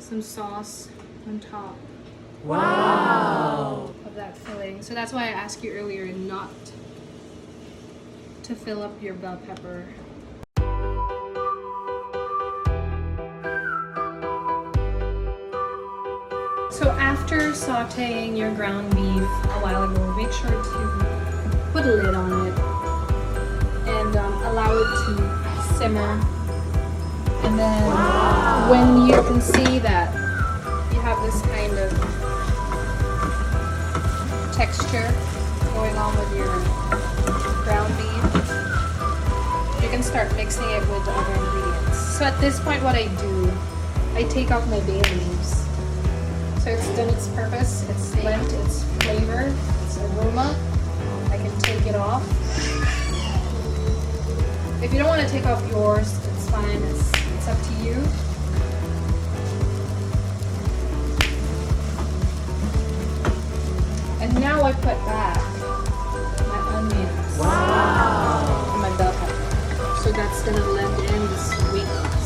some sauce on top. Wow! Of that filling. So that's why I asked you earlier not to fill up your bell pepper. So after sauteing your ground beef a while ago, make sure to put a lid on it and allow it to simmer. And then when you can see that you have this kind of texture going on with your ground beef, you can start mixing it with the other ingredients. So at this point what I do, I take off my bay leaves. So it's done its purpose, it's lent its flavor, its aroma. I can take it off. If you don't want to take off yours, it's fine, it's up to you. And now I put back my onions. Wow! And my bell pepper. So that's gonna blend in the sweetness.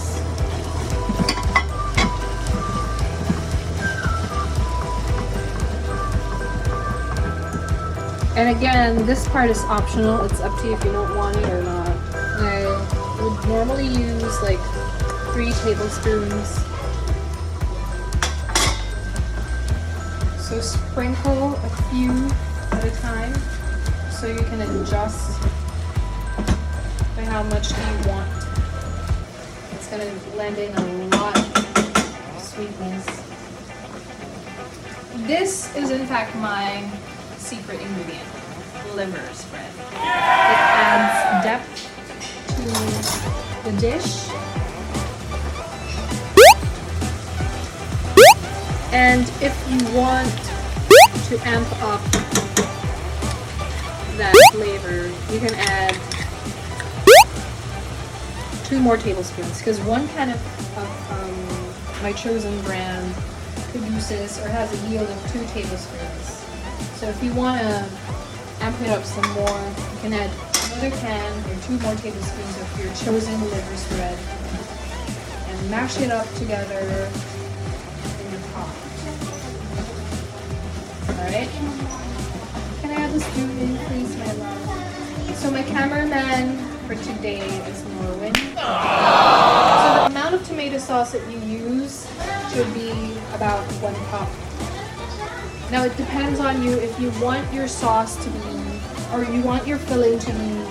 And again, this part is optional. It's up to you if you don't want it or not. I would normally use like 3 tablespoons. So sprinkle a few at a time so you can adjust by how much you want. It's gonna blend in a lot of sweetness. This is in fact my secret ingredient, liver spread. It adds depth to the dish. And if you want to amp up that flavor, you can add 2 more tablespoons, because 1 can of my chosen brand produces or has a yield of 2 tablespoons. So if you want to amp it up some more, you can add another can or 2 more tablespoons of your chosen liver spread and mash it up together in your pot. Alright? Can I have the spoon in, please, my love? So my cameraman for today is Norwin. So the amount of tomato sauce that you use should be about 1 cup. Now it depends on you if you want your sauce to be, or you want your filling to be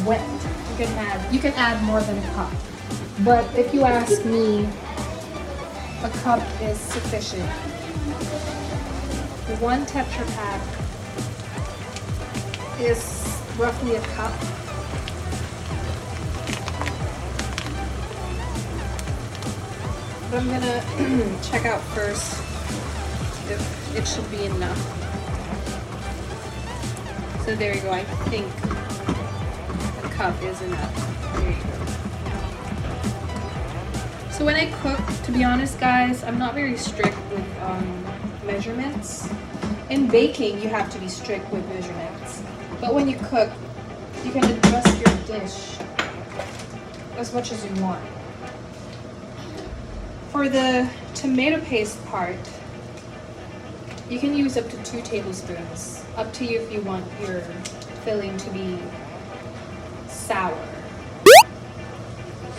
wet. You can add more than a cup. But if you ask me, a cup is sufficient. The 1 Tetra Pak is roughly a cup. But I'm gonna check out first if it should be enough. So there you go, I think a cup is enough. There you go. So when I cook, to be honest guys, I'm not very strict with measurements. In baking, you have to be strict with measurements. But when you cook, you can adjust your dish as much as you want. For the tomato paste part, you can use up to 2 tablespoons. Up to you if you want your filling to be sour.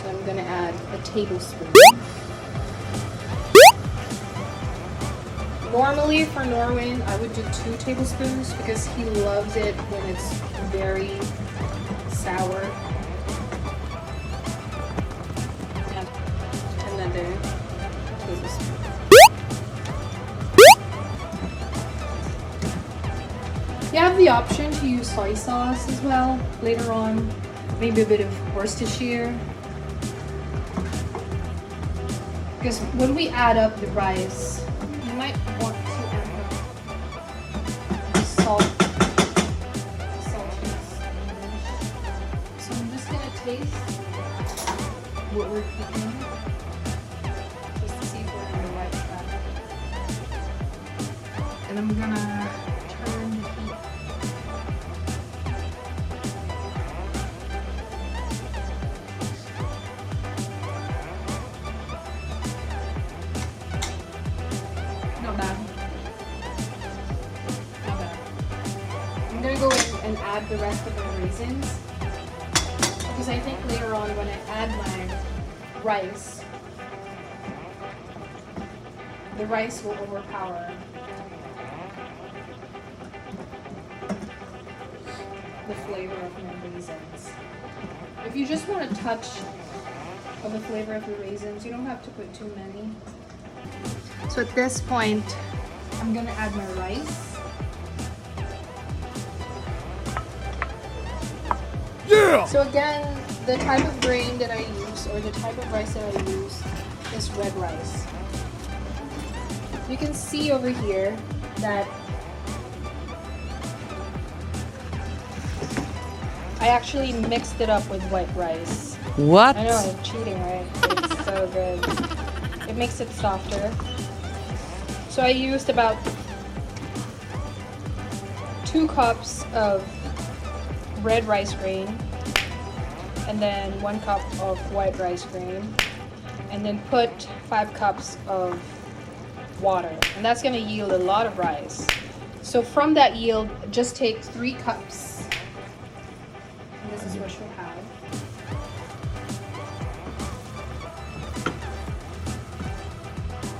So I'm gonna add a tablespoon. Normally for Norwin, I would do 2 tablespoons because he loves it when it's very sour. And another tablespoon. You have the option to use soy sauce as well later on, maybe a bit of Worcestershire. Because when we add up the rice, you might want to add up salt. Celcius. So I'm just gonna taste what we're cooking, just to see if we're on the right track. And I'm gonna turn the heat. add the rest of the raisins, because I think later on when I add my rice, the rice will overpower the flavor of my raisins. If you just want a touch of the flavor of the raisins, you don't have to put too many. So at this point, I'm gonna add my rice. Yeah! So again, the type of grain that I use, or the type of rice that I use, is red rice. You can see over here that I actually mixed it up with white rice. What? I know, I'm cheating, right? It's so good. It makes it softer. So I used about 2 cups of red rice grain, and then 1 cup of white rice grain, and then put 5 cups of water. And that's gonna yield a lot of rice. So from that yield, just take 3 cups. And this is what you'll have.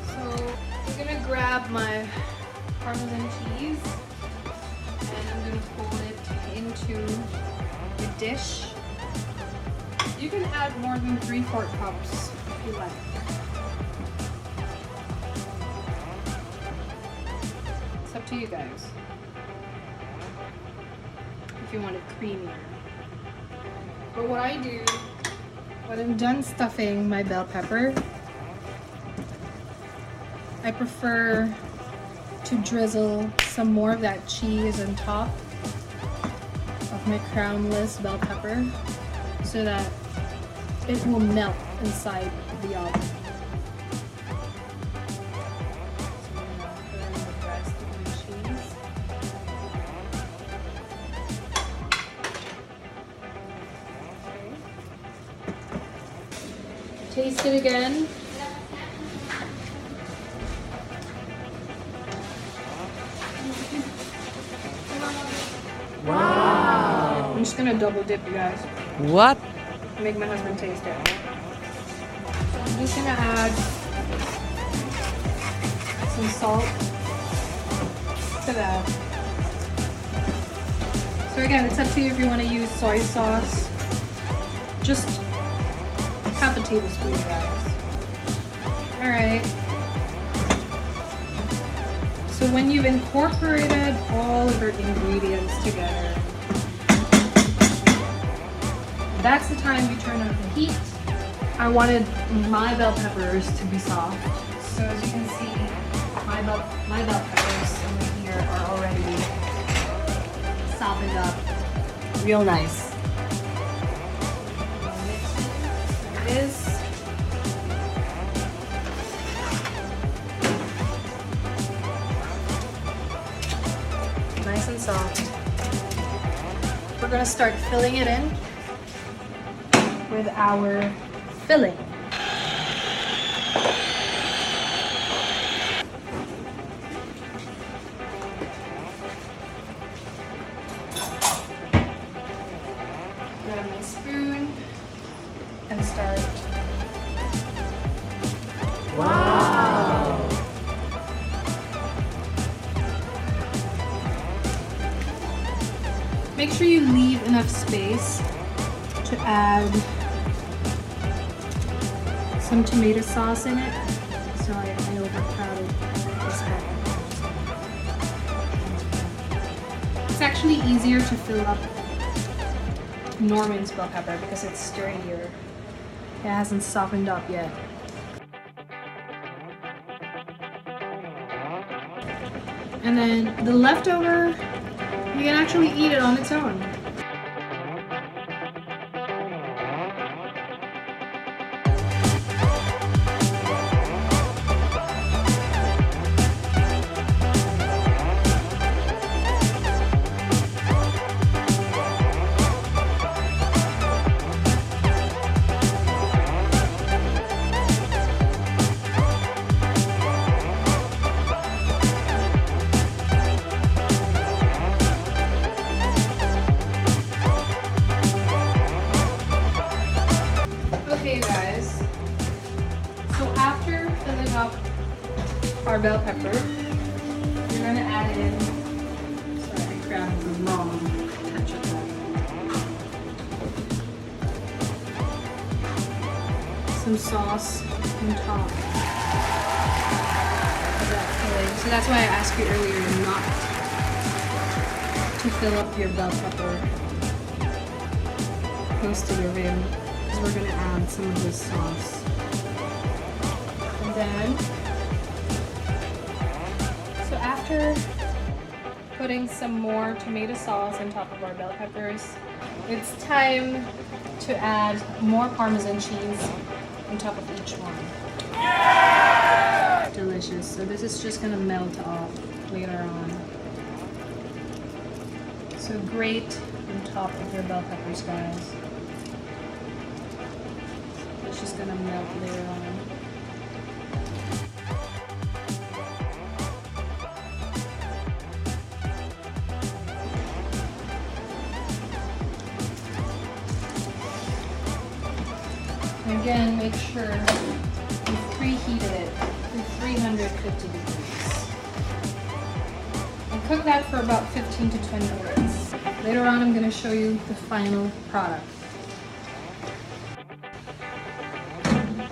So I'm gonna grab my Parmesan cheese and I'm gonna fold it into the dish. You can add more than 3/4 cups if you like. It's up to you guys. If you want it creamier. But what I do, when I'm done stuffing my bell pepper, I prefer to drizzle some more of that cheese on top of my crownless bell pepper so that it will melt inside the oven. So I'm gonna put in the rest of my cheese. Okay. Taste it again. Wow. I'm just gonna double dip, you guys. What? Make my husband taste it. So I'm just gonna add some salt to that. So again, it's up to you if you want to use soy sauce. Just half a tablespoon, guys. Alright. So when you've incorporated all of your ingredients together, that's the time you turn on the heat. I wanted my bell peppers to be soft. So as you can see, my bell peppers over here are already softened up real nice. There it is. Nice and soft. We're gonna start filling it in with our filling. Grab my spoon and start. Wow. Make sure you leave enough space to add some tomato sauce in it. So I overcrowded this bit. It's actually easier to fill up Norman's bell pepper because it's sturdier. It hasn't softened up yet. And then the leftover, you can actually eat it on its own. our bell pepper. We're gonna add in, sorry, I grabbed the wrong ketchup. Some sauce on top of that filling. So that's why I asked you earlier not to fill up your bell pepper close to the rim, because we're gonna add some of this sauce. And then, so after putting some more tomato sauce on top of our bell peppers, it's time to add more Parmesan cheese on top of each one. Delicious. So this is just gonna melt off later on. So grate on top of your bell peppers, guys. It's just gonna melt later on. Again, make sure you've preheated it to 350 degrees. And cook that for about 15 to 20 minutes. Later on, I'm going to show you the final product.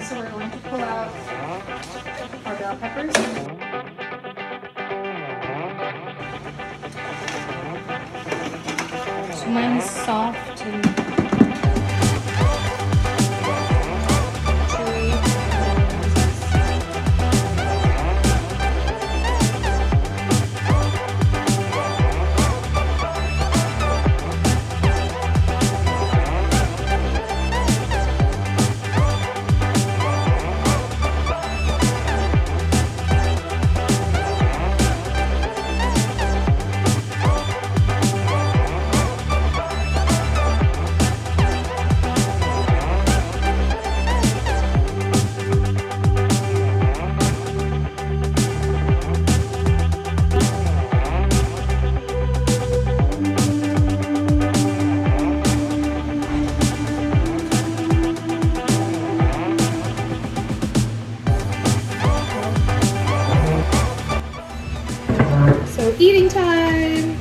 So we're going to pull out our bell peppers. So mine is soft and eating time!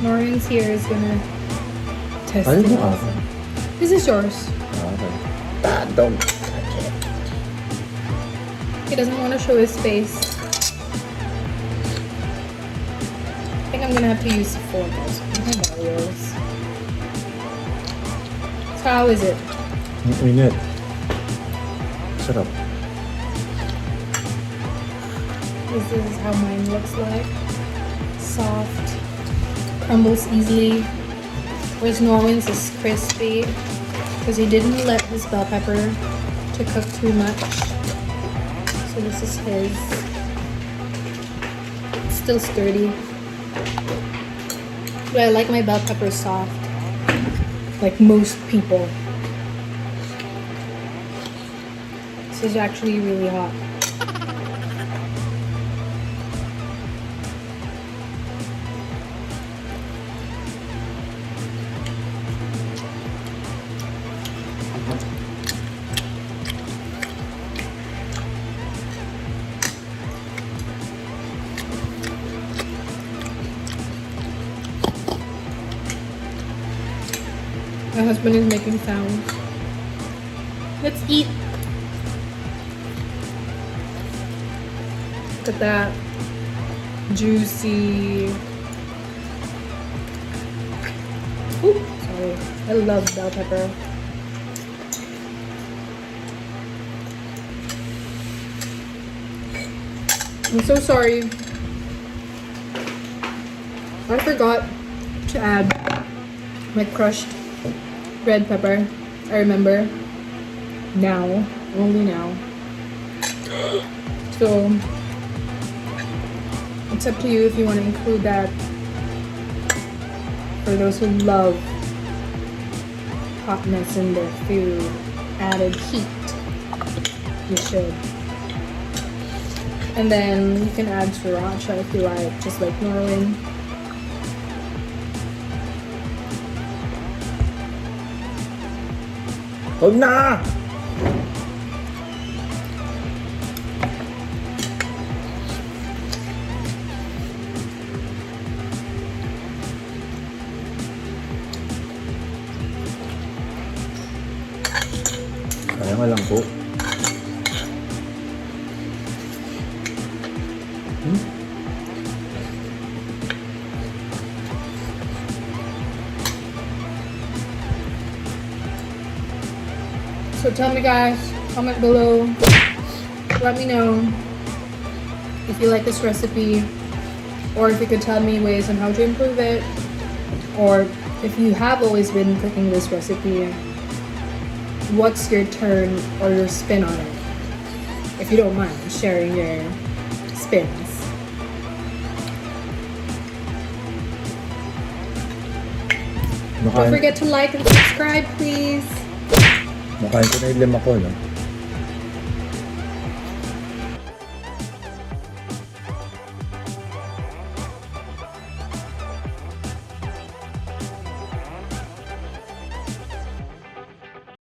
Noreen's here is gonna test it. This is yours. Don't touch it. He doesn't want to show his face. I think I'm gonna have to use the fork also. So how is it? Ingat. Sarap. This is how mine looks like. Soft, crumbles easily. Whereas Norwin's is crispy because he didn't let his bell pepper to cook too much. So this is his. It's still sturdy. But I like my bell pepper soft, like most people. This is actually really hot. My husband is making sounds. Let's eat. Look at that. Juicy. Ooh, sorry. I love bell pepper. I'm so sorry. I forgot to add my crushed red pepper. I remember now, only now. So it's up to you if you want to include that. For those who love hotness in their food, added heat, you should. And then you can add sriracha if you like, just like Norwin. Oh, nah! Kaya nga lang po. So tell me guys, comment below, let me know if you like this recipe, or if you could tell me ways on how to improve it, or if you have always been cooking this recipe, what's your turn or your spin on it? If you don't mind sharing your spins. Don't forget to like and subscribe, please. Makain ko na yung lima ko, no?